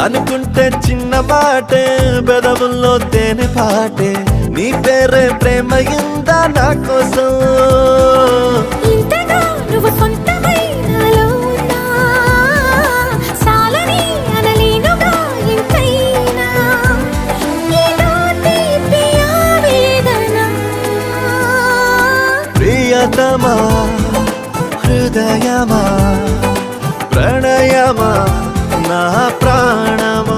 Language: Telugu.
అనుకుంటే చిన్న మాటే పెదవుల్లో తేనె పాటే నీ పేరే ప్రేమయిందా నా కోసం ఇంతగా నువ్వు సొంతమై నాలో ఉన్నా సాలని అనలేనుగా ఇంకైనా ఏదో తీపి ఆవేదన ప్రియతమా హృదయమా ప్రణయమా నా ప్రాణమా